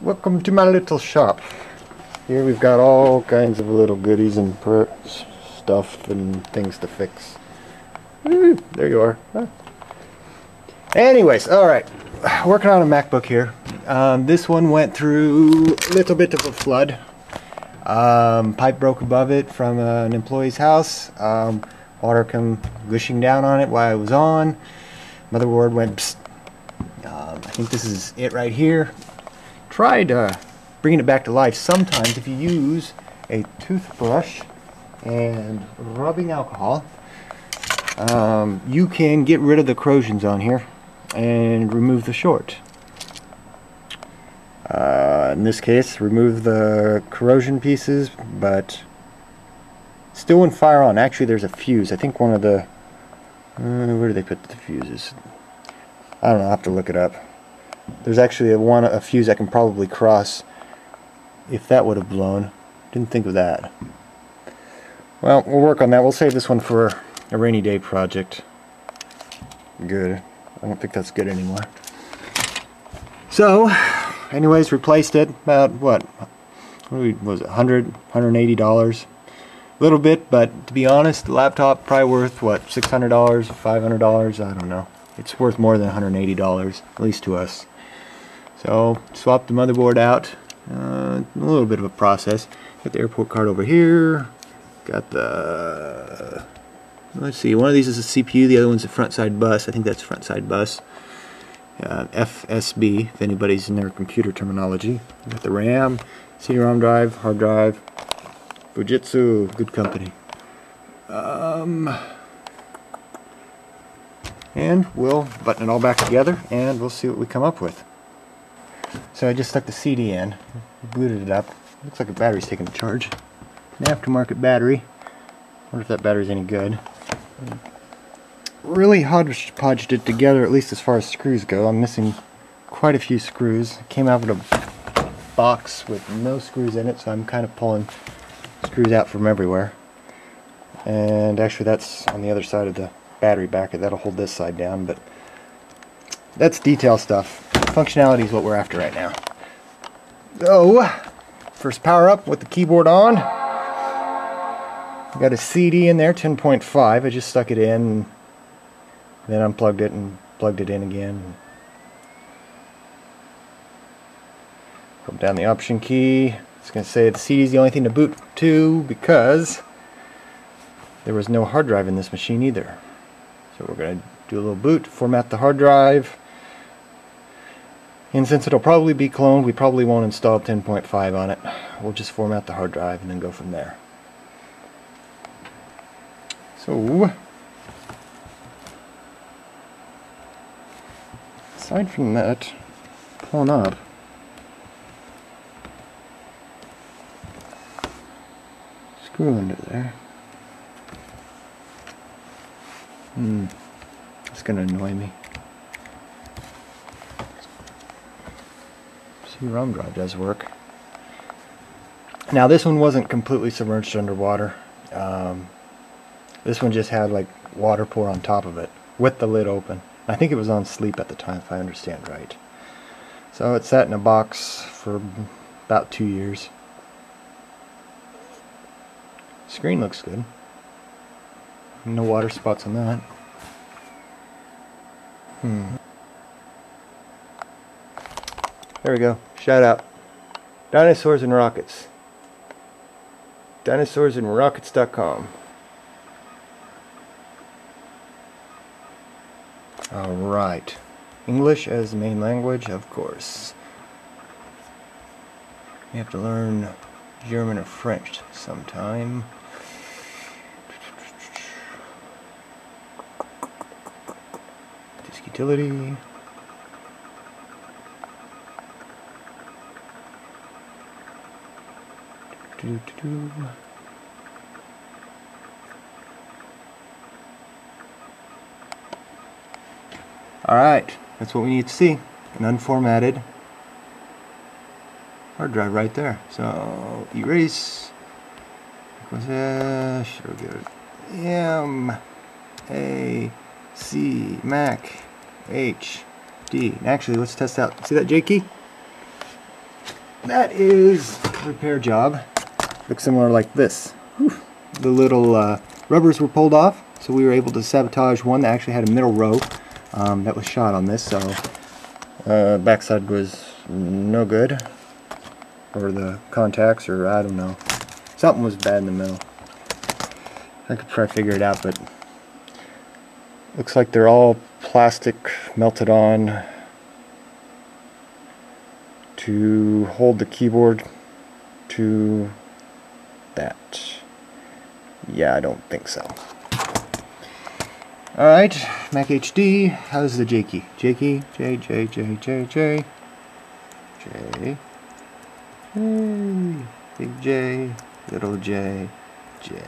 Welcome to my little shop. Here we've got all kinds of little goodies and stuff and things to fix. Woo, there you are. Huh. Anyways, alright. Working on a MacBook here. This one went through a little bit of a flood. Pipe broke above it from an employee's house. Water come gushing down on it while I was on. Motherboard went psst. I think this is it right here. Tried bringing it back to life. Sometimes if you use a toothbrush and rubbing alcohol, you can get rid of the corrosions on here and remove the short. In this case, remove the corrosion pieces, but still wouldn't fire on. Actually, there's a fuse. I think one of the where do they put the fuses? I don't know. I'll have to look it up. There's actually a fuse I can probably cross if that would have blown. Didn't think of that. Well, we'll work on that. We'll save this one for a rainy day project. Good. I don't think that's good anymore. So, anyways, replaced it. About what was it? $180. A little bit, but to be honest, the laptop probably worth what, $600, $500? I don't know. It's worth more than $180, at least to us. So, swapped the motherboard out. A little bit of a process. Got the airport card over here. Got the... Let's see, one of these is a CPU, the other one's a front side bus. I think that's front side bus. FSB, if anybody's in their computer terminology. Got the RAM, CD-ROM drive, hard drive. Fujitsu, good company. And we'll button it all back together and we'll see what we come up with. So I just stuck the CD in, booted it up. Looks like a battery's taking a charge. An aftermarket battery. Wonder if that battery's any good. Really hodgepodged it together, at least as far as screws go. I'm missing quite a few screws. It came out with a box with no screws in it, so I'm kind of pulling screws out from everywhere. And actually that's on the other side of the battery back. That'll hold this side down, but that's detail stuff. Functionality is what we're after right now. So, first power up with the keyboard on. Got a CD in there, 10.5. I just stuck it in, then unplugged it and plugged it in again. Hold down the option key. It's going to say the CD is the only thing to boot to because there was no hard drive in this machine either. So we're going to do a little boot, format the hard drive. And since it'll probably be cloned, we probably won't install 10.5 on it. We'll just format the hard drive and then go from there. So, aside from that, pulling up, screw under there. It's gonna annoy me. CD-ROM drive does work. Now this one wasn't completely submerged underwater. This one just had like water pour on top of it with the lid open. I think it was on sleep at the time, if I understand right. So it sat in a box for about 2 years. Screen looks good. No water spots on that. There we go. Shout out. Dinosaurs and Rockets. Dinosaursandrackets.com. Alright. English as the main language, of course. You have to learn German or French sometime. Disk utility. Alright, that's what we need to see. An unformatted hard drive right there. So, erase. Should we get it? M-A-C Mac H D. Actually, let's test out. See that J key? that is a repair job. Looks similar like this. Whew. The little rubbers were pulled off, so we were able to sabotage one that actually had a middle row that was shot on this, so backside was no good, or the contacts, or I don't know, something was bad in the middle. I could try to figure it out, but looks like they're all plastic melted on to hold the keyboard to that. Yeah, I don't think so. Alright, Mac HD. How's the J key? J key, J, J, J, J, J, J, big J, little J, J.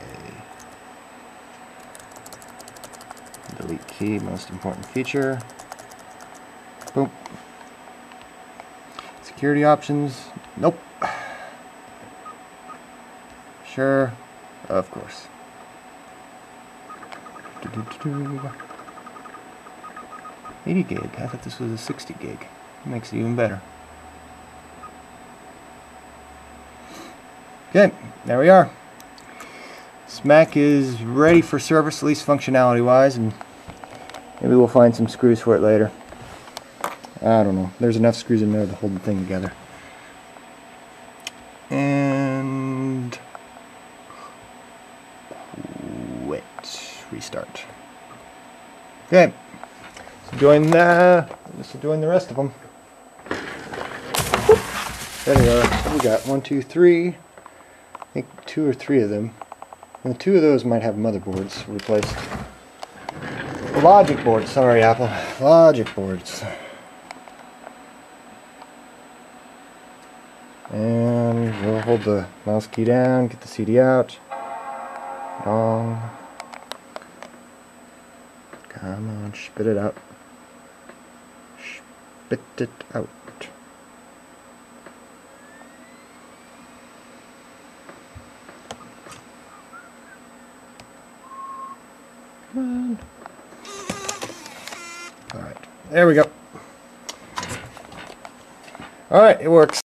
Delete key, most important feature. Boom. Security options, nope. Sure, of course. 80 gig, I thought this was a 60 gig. Makes it even better. Okay, there we are. This Mac is ready for service, at least functionality wise, and maybe we'll find some screws for it later. I don't know. There's enough screws in there to hold the thing together. And quit. Restart. Okay. Let's join the rest of them. There they are. We got 1, 2, 3. I think 2 or 3 of them. And 2 of those might have motherboards replaced. Logic boards. Sorry, Apple. Logic boards. And we'll hold the mouse key down, get the CD out. Long. Come on, spit it out. Spit it out. Come on. Alright, there we go. Alright, it works.